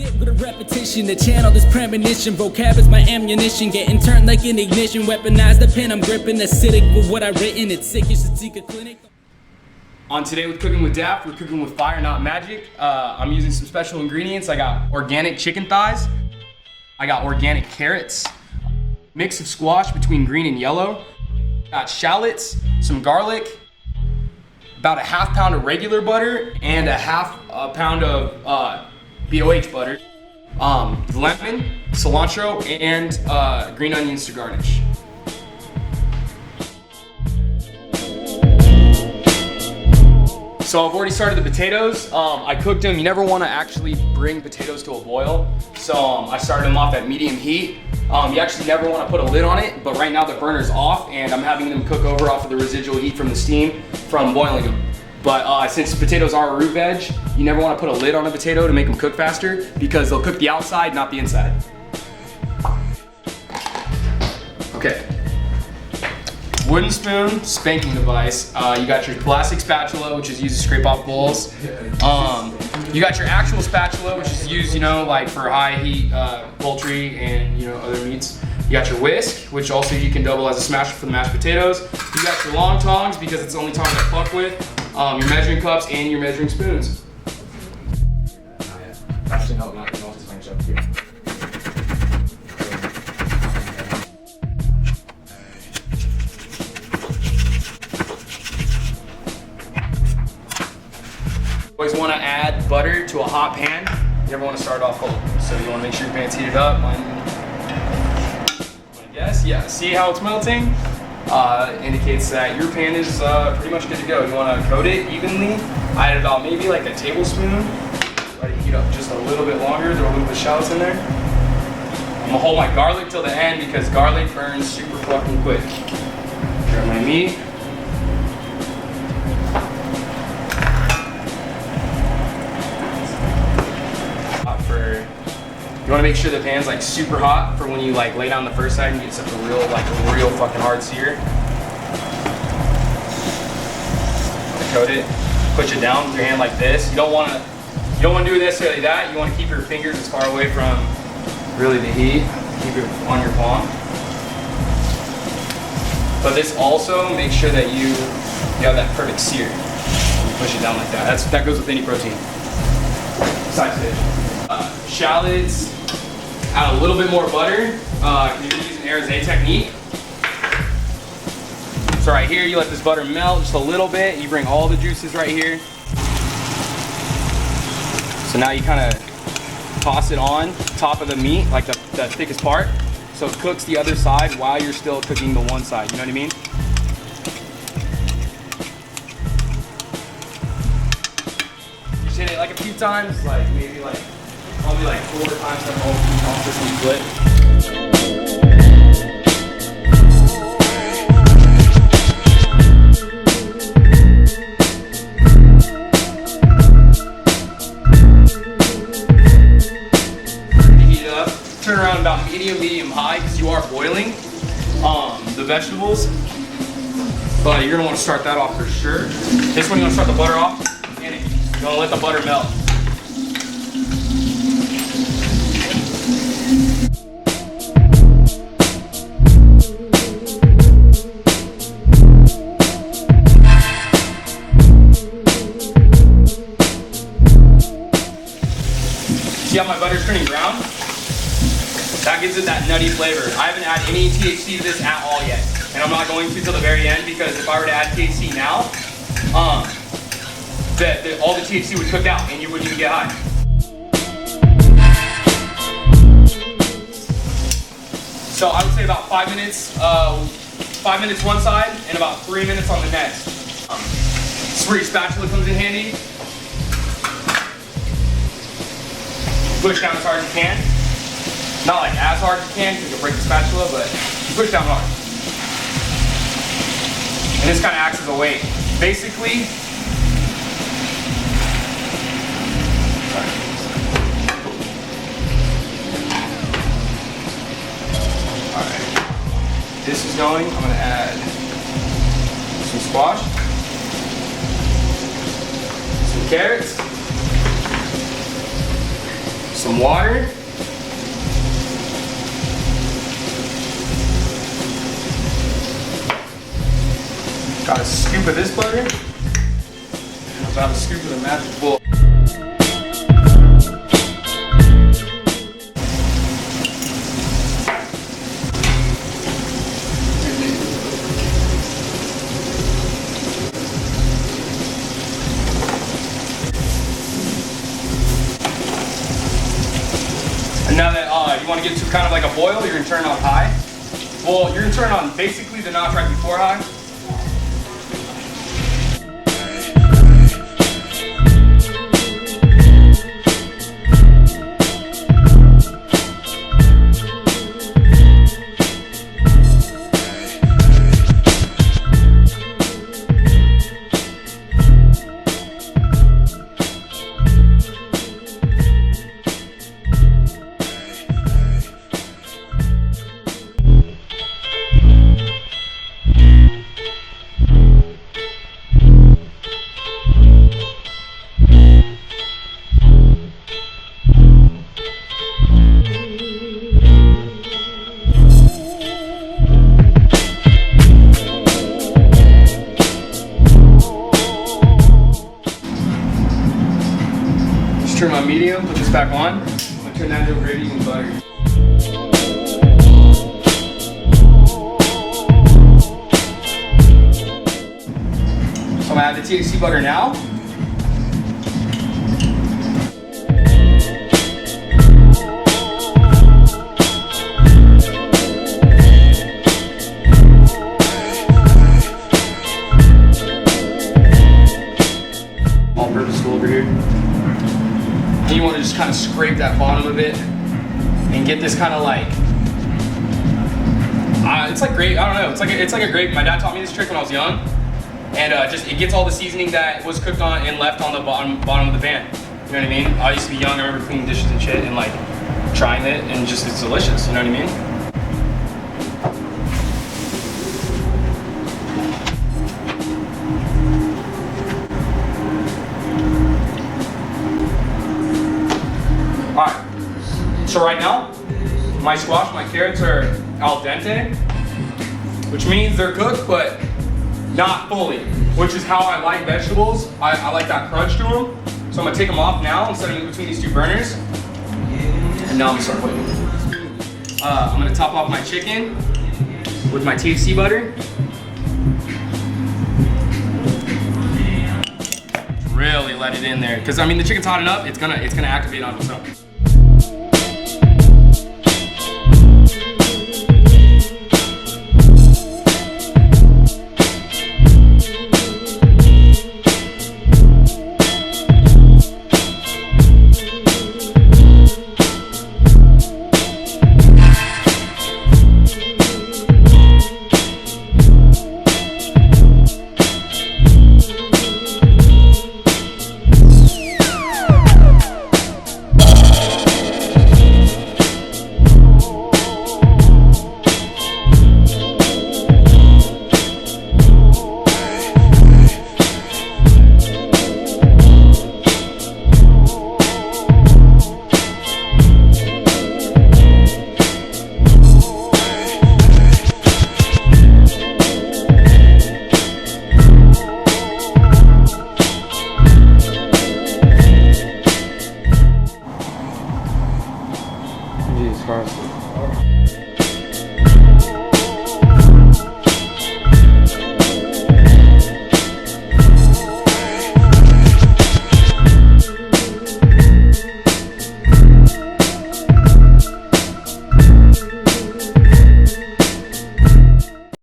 Spit with a repetition to channel this premonition. Vocab is my ammunition, getting turned like an ignition. Weaponize the pen I'm gripping, acidic with what I've written. It's sick, you should seek a clinic. On Today with Cooking with O.G.D.A.F, we're cooking with fire, not magic. I'm using some special ingredients. I got organic chicken thighs. I got organic carrots. Mix of squash between green and yellow. Got shallots, some garlic, about a ½ pound of regular butter, and a ½ pound of BOH butter. Lemon, cilantro, and green onions to garnish. So I've already started the potatoes. I cooked them. You never want to actually bring potatoes to a boil. So I started them off at medium heat. You actually never want to put a lid on it, but right now the burner's off and I'm having them cook over off of the residual heat from the steam from boiling them. But since potatoes are a root veg, you never want to put a lid on a potato to make them cook faster because they'll cook the outside, not the inside. Okay. Wooden spoon, spanking device. You got your plastic spatula, which is used to scrape off bowls. You got your actual spatula, which is used, like for high heat poultry and other meats. You got your whisk, which also you can double as a smasher for the mashed potatoes. You got your long tongs because it's the only tongs I fuck with. Your measuring cups and your measuring spoons. Actually, no, not this one, jump here. Always want to add butter to a hot pan. You never want to start off cold. So you want to make sure your pan's heated up. Yes, yeah. See how it's melting? Indicates that your pan is pretty much good to go. You want to coat it evenly. I add about maybe like a tablespoon. Let it heat up just a little bit longer. Throw a little bit of shallots in there. I'm gonna hold my garlic till the end because garlic burns super fucking quick. Grab my meat. You want to make sure the pan's like super hot for when you like lay down the first side and get such a real fucking hard sear. Coat it, push it down with your hand like this. You don't want to do necessarily that. You want to keep your fingers as far away from really the heat. Keep it on your palm. But this also makes sure that you have that perfect sear. You push it down like that. That goes with any protein. Side dish. Shallots, add a little bit more butter, because you're using Arizé technique. So right here, you let this butter melt just a little bit. You bring all the juices right here. So now you kind of toss it on top of the meat, like the thickest part. So it cooks the other side while you're still cooking the one side, you know what I mean? Just hit it like a few times, like maybe like probably like 4 times the whole consistently split. Heat it up. Turn around about medium high because you are boiling the vegetables. But you're gonna want to start that off for sure. This one you're gonna start the butter off, and you're gonna let the butter melt. See how my butter's turning brown? That gives it that nutty flavor. I haven't added any THC to this at all yet. And I'm not going to till the very end because if I were to add THC now, all the THC would cook out and you wouldn't even get high. So I would say about 5 minutes, 5 minutes one side and about 3 minutes on the next. This is where your spatula comes in handy. Push down as hard as you can. Not like as hard as you can because you'll break the spatula, but you push down hard. And this kind of acts as a weight. Basically, alright. This is going, I'm going to add some squash, some carrots, Some water. Got a scoop of this butter. And about a scoop of the magic bullet. And now that you want to get to kind of like a boil, you're going to turn it on high. Well, you're going to turn it on basically the notch right before high. Turn on medium, put this back on. I'm gonna turn that into gravy and butter. So I'm gonna add the THC butter now. All-purpose tool over here. And you want to just kind of scrape that bottom of it and get this kind of like, it's like grape, I don't know, it's like a grape. My dad taught me this trick when I was young, and it gets all the seasoning that was cooked on and left on the bottom of the pan. You know what I mean? I used to be young, I remember cleaning dishes and shit and like trying it, and just it's delicious, you know what I mean? Alright, so right now, my squash, my carrots are al dente, which means they're cooked, but not fully, which is how I like vegetables. I like that crunch to them. So I'm gonna take them off now and set them in between these two burners. And now I'm gonna start cooking. I'm gonna top off my chicken with my THC butter. Really let it in there, because I mean the chicken's hot enough. It's gonna activate on its own. Jesus Christ.